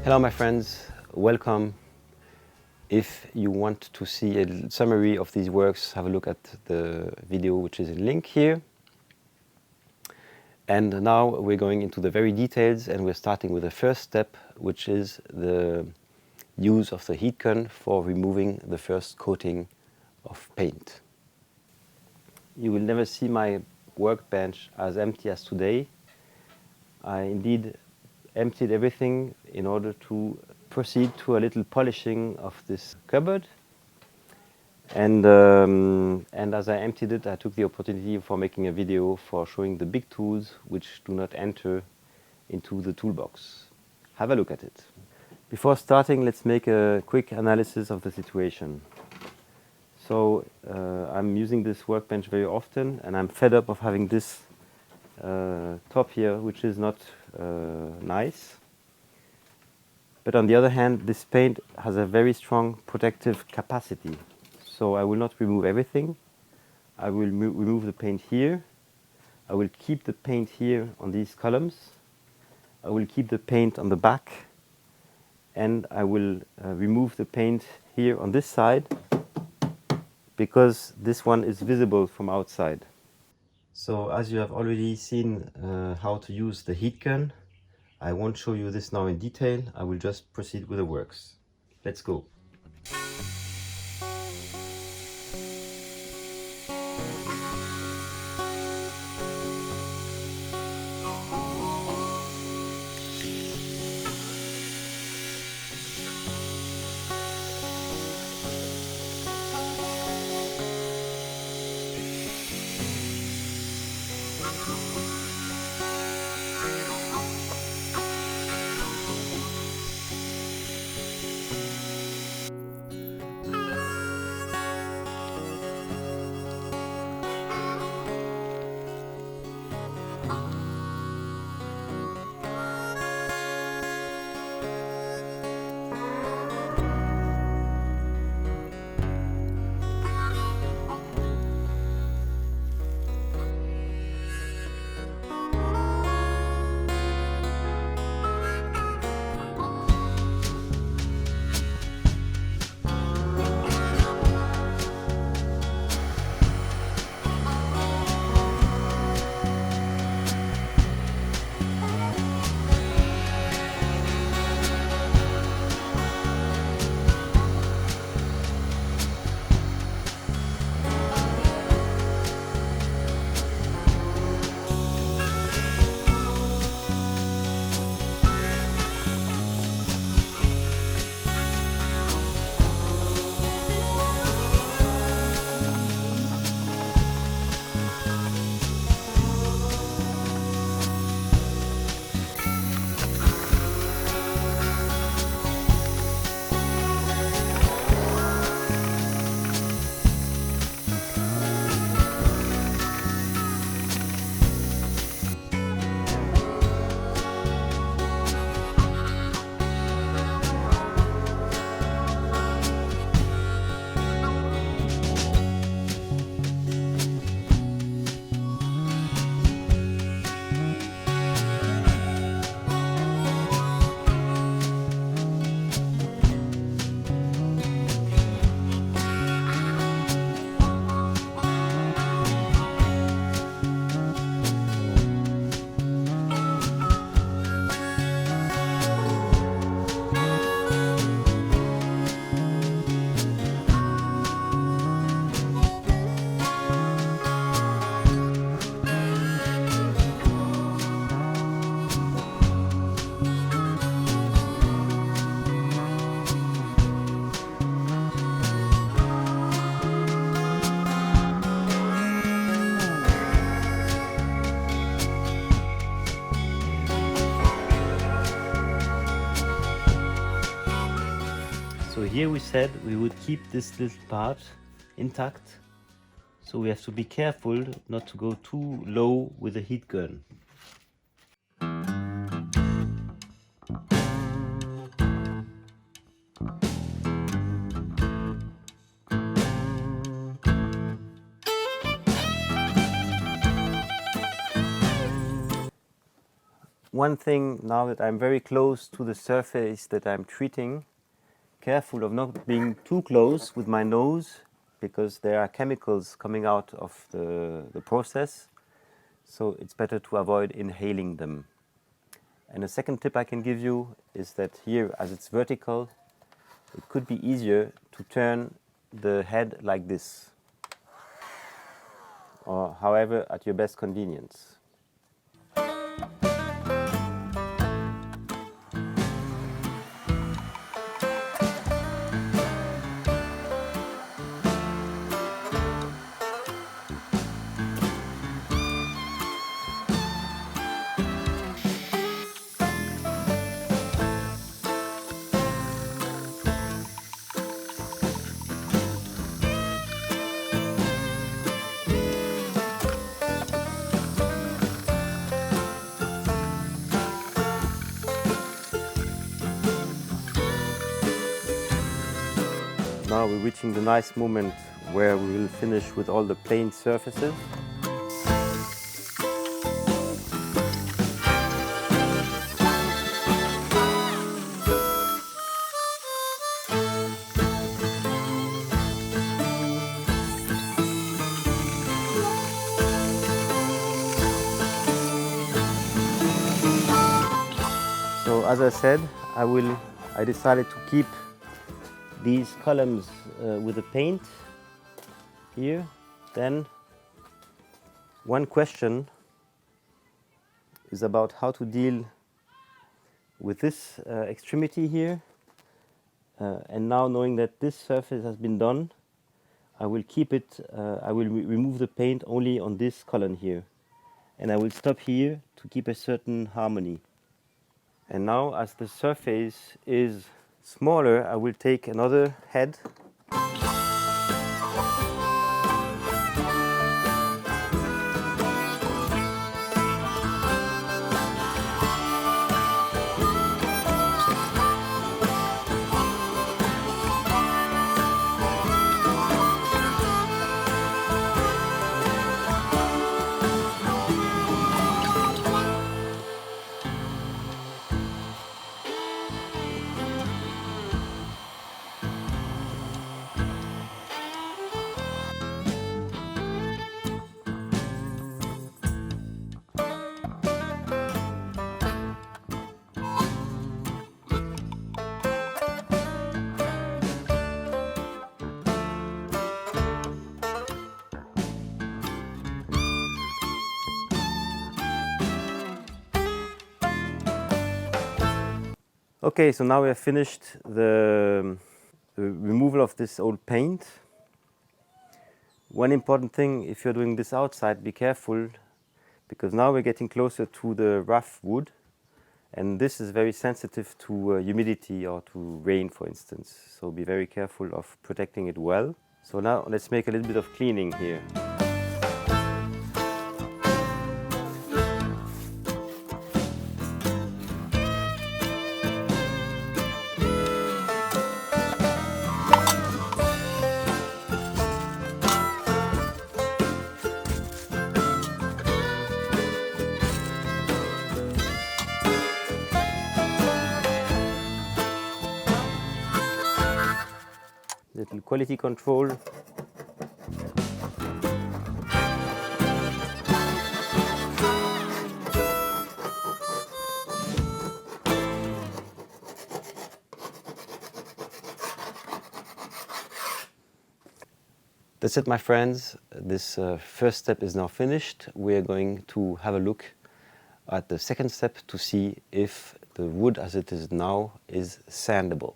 Hello my friends, welcome. If you want to see a summary of these works, have a look at the video which is in link here. And now we're going into the very details, and we're starting with the first step, which is the use of the heat gun for removing the first coating of paint. You will never see my workbench as empty as today. I indeed emptied everything in order to proceed to a little polishing of this cupboard. And as I emptied it, I took the opportunity for making a video for showing the big tools which do not enter into the toolbox. Have a look at it. Before starting, let's make a quick analysis of the situation. So I'm using this workbench very often, and I'm fed up of having this top here, which is not nice. But on the other hand, this paint has a very strong protective capacity. So I will not remove everything. I will remove the paint here. I will keep the paint here on these columns. I will keep the paint on the back. And I will remove the paint here on this side, because this one is visible from outside. So as you have already seen how to use the heat gun, I won't show you this now in detail. I will just proceed with the works. Let's go. So here we said we would keep this little part intact. So we have to be careful not to go too low with the heat gun. One thing now that I'm very close to the surface that I'm treating, careful of not being too close with my nose because there are chemicals coming out of the process, so it's better to avoid inhaling them. And a second tip I can give you is that here, as it's vertical, it could be easier to turn the head like this, or however at your best convenience. Now we're reaching the nice moment where we will finish with all the plain surfaces. So as I said, I decided to keep these columns with the paint here. Then one question is about how to deal with this extremity here. And now knowing that this surface has been done, I will keep it, I will remove the paint only on this column here. And I will stop here to keep a certain harmony. And now as the surface is smaller, I will take another head . Okay, so now we have finished the removal of this old paint. One important thing, if you're doing this outside, be careful, because now we're getting closer to the rough wood, and this is very sensitive to humidity or to rain, for instance. So be very careful of protecting it well. So now let's make a little bit of cleaning here. Little quality control. That's it, my friends. This first step is now finished. We are going to have a look at the second step to see if the wood as it is now is sandable.